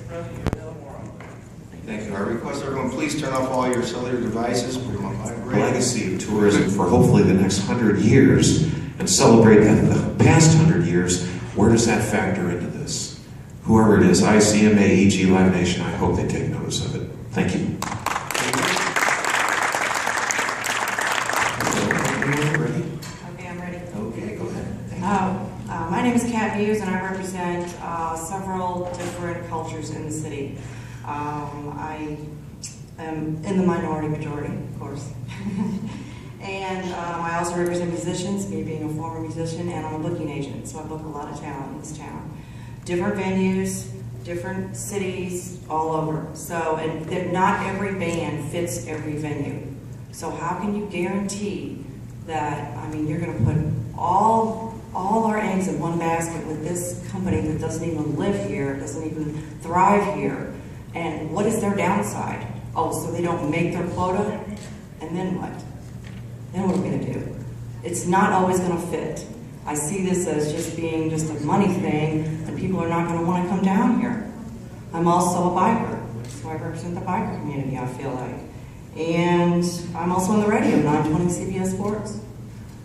Thank you. I request everyone please turn off all your cellular devices, put them on vibrate. Legacy of tourism for hopefully the next 100 years and celebrate the past 100 years. Where does that factor into this? Whoever it is, ICMA, EG, Live Nation, I hope they take notice of it. Thank you. Ready? Okay, I'm ready. Okay, go ahead. Thank you. My name is Kat Hughes, and I represent several different cultures in the city. I am in the minority majority, of course. And I also represent musicians, me being a former musician, and I'm a booking agent, so I book a lot of talent in this town. Different venues, different cities, all over. So, and not every band fits every venue. So how can you guarantee that, I mean, you're gonna put all our eggs in one basket with this company that doesn't even live here, doesn't even thrive here? And what is their downside? Oh, so they don't make their quota? And then what? Then what are we gonna do? It's not always gonna fit. I see this as just being just a money thing, and people are not gonna wanna come down here. I'm also a biker, so I represent the biker community, I feel like. And I'm also on the radio, 920 CBS Sports.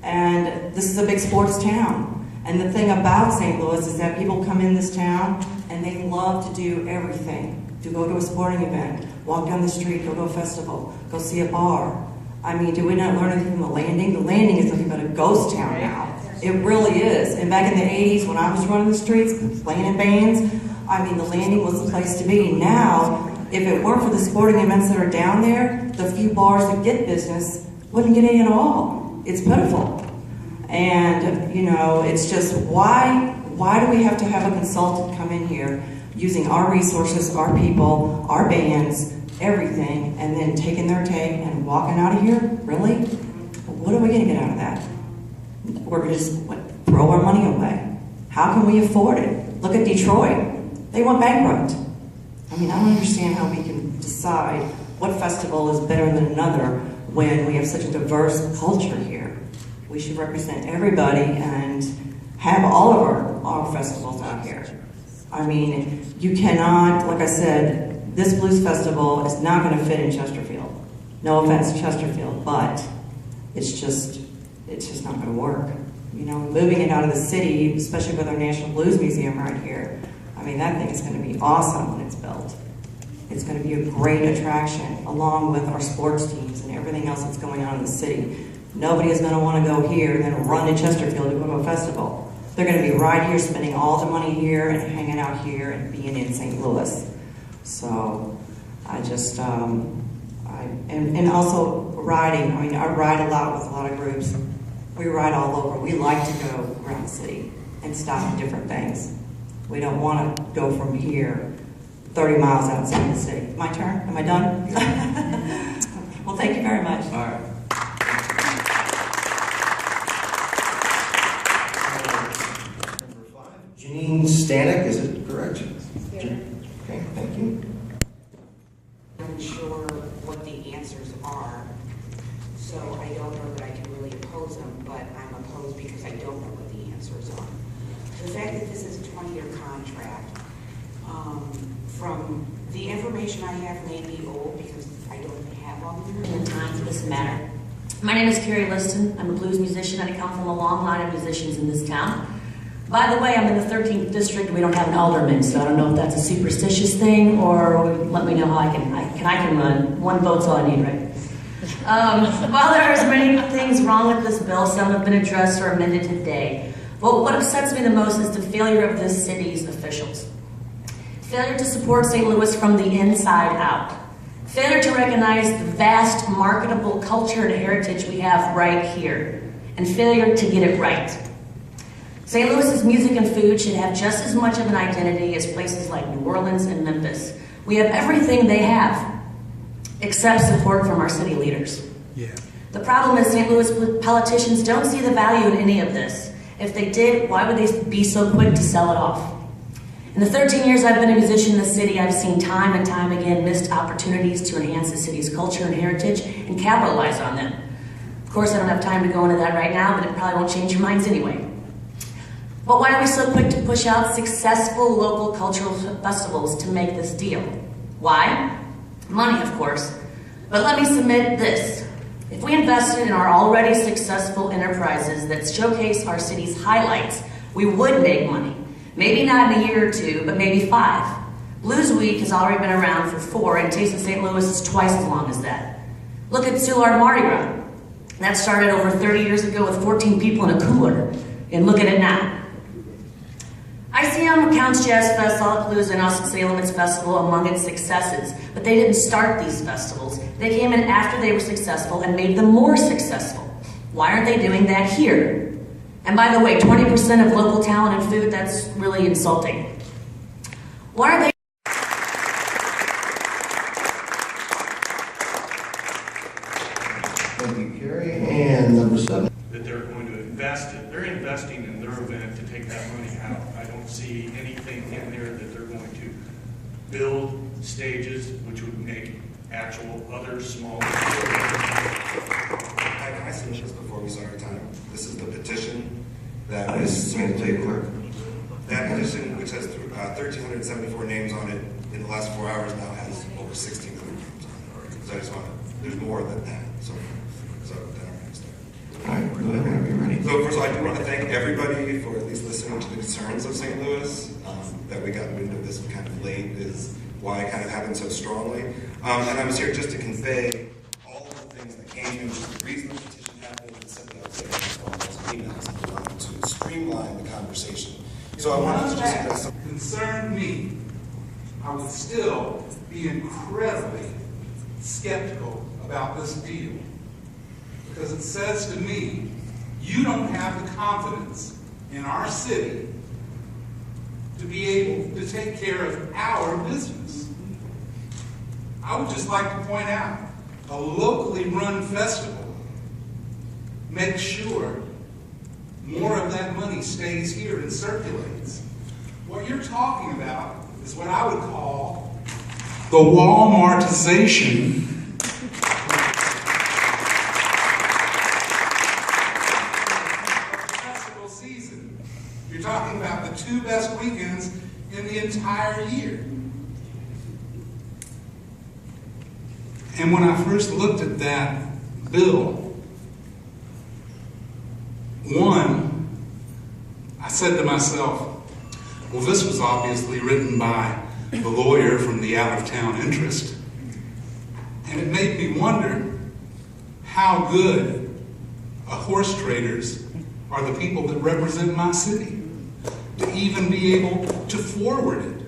And this is a big sports town. And the thing about St. Louis is that people come in this town and they love to do everything. To go to a sporting event, walk down the street, go to a festival, go see a bar. I mean, do we not learn anything from the Landing? The Landing is nothing but a ghost town now. It really is. And back in the 80s when I was running the streets, playing in bands, I mean, the Landing was the place to be. Now, if it weren't for the sporting events that are down there, the few bars that get business wouldn't get any at all. It's pitiful. And, you know, it's just, why do we have to have a consultant come in here using our resources, our people, our bands, everything, and then taking their take and walking out of here? Really? What are we going to get out of that? We're going to just throw our money away. How can we afford it? Look at Detroit. They went bankrupt. I mean, I don't understand how we can decide what festival is better than another when we have such a diverse culture here. We should represent everybody and have all of our festivals out here. I mean, you cannot, like I said, this blues festival is not going to fit in Chesterfield. No offense, Chesterfield, but it's just not going to work. You know, moving it out of the city, especially with our National Blues Museum right here, I mean, that thing is going to be awesome when it's built. It's going to be a great attraction, along with our sports teams and everything else that's going on in the city. Nobody is going to want to go here and then run to Chesterfield to go to a festival. They're going to be right here, spending all the money here and hanging out here and being in St. Louis. So I just, and also riding. I mean, I ride a lot with a lot of groups. We ride all over. We like to go around the city and stop at different things. We don't want to go from here 30 miles outside the city. My turn? Am I done? Well, thank you very much. All right. Janine Stanek, is it correct? Yeah. Okay, thank you. I'm sure what the answers are, so I don't know that I can really oppose them, but I'm opposed because I don't know what the answers are. The fact that this is a 20-year contract, from the information I have may be old because I don't have all the Time for this matter. My name is Carrie Liston. I'm a blues musician and I come from a long line of musicians in this town. By the way, I'm in the 13th district and we don't have an alderman, so I don't know if that's a superstitious thing or let me know how I can run. One vote's all I need, right? While there are many things wrong with this bill, some have been addressed or amended today. But what upsets me the most is the failure of this city's officials. Failure to support St. Louis from the inside out. Failure to recognize the vast marketable culture and heritage we have right here. And failure to get it right. St. Louis's music and food should have just as much of an identity as places like New Orleans and Memphis. We have everything they have, except support from our city leaders. Yeah. The problem is St. Louis politicians don't see the value in any of this. If they did, why would they be so quick to sell it off? In the 13 years I've been a musician in the city, I've seen time and time again missed opportunities to enhance the city's culture and heritage and capitalize on them. Of course, I don't have time to go into that right now, but it probably won't change your minds anyway. But why are we so quick to push out successful local cultural festivals to make this deal? Why? Money, of course. But let me submit this. If we invested in our already successful enterprises that showcase our city's highlights, we would make money. Maybe not in a year or two, but maybe 5. Blues Week has already been around for 4, and Taste of St. Louis is twice as long as that. Look at Soulard Mardi Gras. That started over 30 years ago with 14 people in a cooler, and look at it now. ICM counts Jazz Fest, Lollapalooza, and Austin City Limits Festival among its successes, but they didn't start these festivals. They came in after they were successful and made them more successful. Why aren't they doing that here? And by the way, 20% of local talent and food, that's really insulting. Why are they? Thank you, Carrie. And number 7. That they're going to invest in. They're investing in their event to take that money out. I don't see anything in there that they're going to build stages, which would make actual other small. Can I finish this before we start our time? This is the petition that was submitted. Clerk. That petition, which has 1,374 names on it, in the last 4 hours now has over 1,600 names on it already. So I just want to, there's more than that. So then I'm going to start. All right, whenever you're ready. So first of all, I do want to thank everybody for at least listening to the concerns of St. Louis. That we got wind of this kind of late is why it kind of happened so strongly. And I was here just to convey all of the things that came in, just the reason the petition happened, and simply I was getting all those emails and I wanted to streamline the conversation. So I wanted to just address some. Concerned me, I would still be incredibly skeptical about this deal. Because it says to me, you don't have the confidence in our city to be able to take care of our business. I would just like to point out, a locally run festival makes sure more of that money stays here and circulates. What you're talking about is what I would call the Walmartization festival season. You're talking about the 2 best weekends in the entire year. And when I first looked at that bill, I said to myself, well, this was obviously written by the lawyer from the out-of-town interest. And it made me wonder how good horse traders are the people that represent my city to even be able to forward it.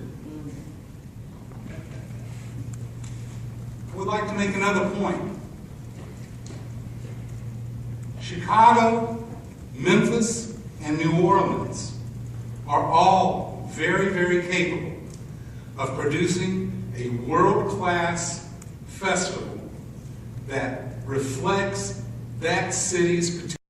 I would like to make another point. Chicago, Memphis, and New Orleans are all very, very capable of producing a world-class festival that reflects that city's potential.